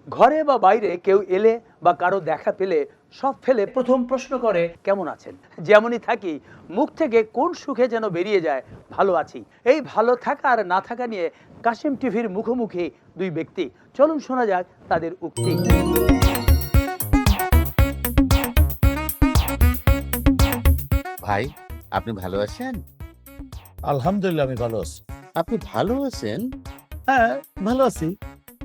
ঘরে বা বাইরে কেউ এলে বা কারো দেখা পেলে সব ফেলে প্রথম প্রশ্ন করে কেমন আছেন। যেমনই থাকি মুখ থেকে কোন সুখে যেন বেরিয়ে যায় ভালো আছি। এই ভালো থাকা আর না থাকা নিয়ে কাশেম টিভির মুখোমুখি দুই ব্যক্তি। চলুন শোনা যাক তাদের উক্তি। ভাই, আপনি ভালো আছেন? আলহামদুলিল্লাহ, আমি ভালো আছি। আপনি ভালো আছেন? হ্যাঁ, ভালো আছি,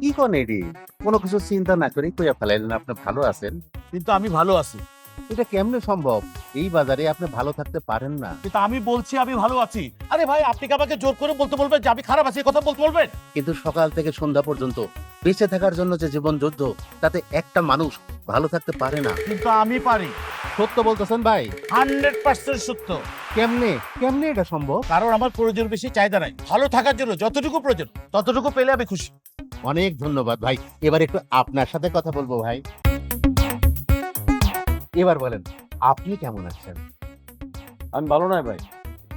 কি কোন এডি? কোনো কিছু চিন্তা না করে কইয়া ফেলাইলেন আপনি ভালো আছেন। কিন্তু আমি ভালো আছি। এটা কেমনে সম্ভব? এই বাজারে আপনি ভালো থাকতে পারেন না। কিন্তু আমি বলছি আমি ভালো আছি। আরে ভাই, আপনি কি আমাকে জোর করে বলতে বলবেন যে আমি খারাপ আছি? কথা বলতে বলবেন? কিন্তু সকাল থেকে সন্ধ্যা পর্যন্ত বেঁচে থাকার জন্য যে জীবন যুদ্ধ, তাতে একটা মানুষ ভালো থাকতে পারে না। কিন্তু আমি পারি। সত্য বলতেছেন ভাই? 100% সত্য। কেমনে কেমনে এটা সম্ভব? কারণ আমার প্রয়োজন বেশি চাহিদা নাই। ভালো থাকার জন্য যতটুকু প্রয়োজন ততটুকু পেলে আমি খুশি। অনেক ধন্যবাদ ভাই। এবার একটু আপনার সাথে কথা বলবো ভাই। এবার বলেন, আপনি কেমন আছেন? আমি ভালো নাই ভাই।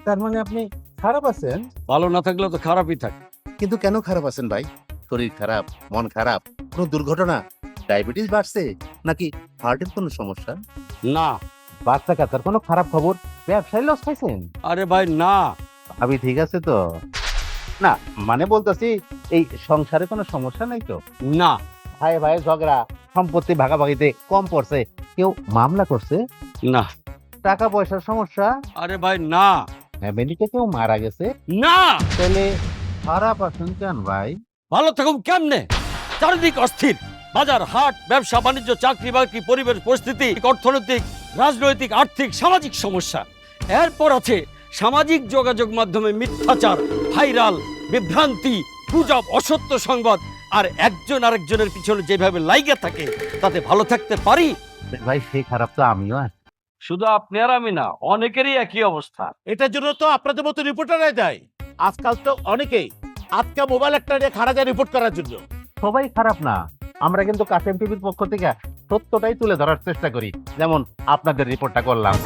তার মানে আপনি খারাপ আছেন? ভালো না থাকলে তো খারাপই থাকে। কিন্তু কেন খারাপ আছেন ভাই? শরীর খারাপ, মন খারাপ, কোনো দুর্ঘটনা, ডায়াবেটিস বাড়ছে, নাকি হার্টের কোনো সমস্যা? না, বাচ্চা কাচ্চার কোনো খারাপ খবর, ব্যবসায় লস খাইছেন? আরে ভাই না। আমি ঠিক আছে তো? না, মানে বলতেছি এই সংসারে কোনো সমস্যা নাই তো? না, ভাই ভাই ঝগড়া, সম্পত্তি ভাগাভাগিতে কম পড়ছে, কেউ মামলা করছে, না, টাকা পয়সার সমস্যা, আরে ভাই না, ফ্যামিলিতে কেউ মারা গেছে, না। তাহলে খারাপ আছেন কেন ভাই? ভালো থাকুন কেমনে? চারিদিক অস্থির। বাজার হাট, ব্যবসা বাণিজ্য, চাকরি বাকরি, পরিবেশ পরিস্থিতি, অর্থনৈতিক, রাজনৈতিক, আর্থিক, সামাজিক সমস্যা। এরপর আছে সামাজিক যোগাযোগ মাধ্যমে মিথ্যাচার, ভাইরাল, বিভ্রান্তি, গুজব, অসত্য সংবাদ। আর একজন আরেকজনের পিছনে যেভাবে লাইগা থাকে, তাতে ভালো থাকতে পারি? ভাই সেই খারাপ তো আমিও আছি। শুধু আপনি আর আমি না, অনেকেরই একই অবস্থা। এটার জন্য তো আপনাদের মতো রিপোর্টাররাই দেয়। আজকাল তো অনেকেই আজকে মোবাইল একটা নিয়ে খাড়া যায় রিপোর্ট করার জন্য। সবাই খারাপ না, আমরা কিন্তু কাশেম টিভির পক্ষ থেকে সত্যটাই তুলে ধরার চেষ্টা করি, যেমন আপনাদের রিপোর্টটা করলাম।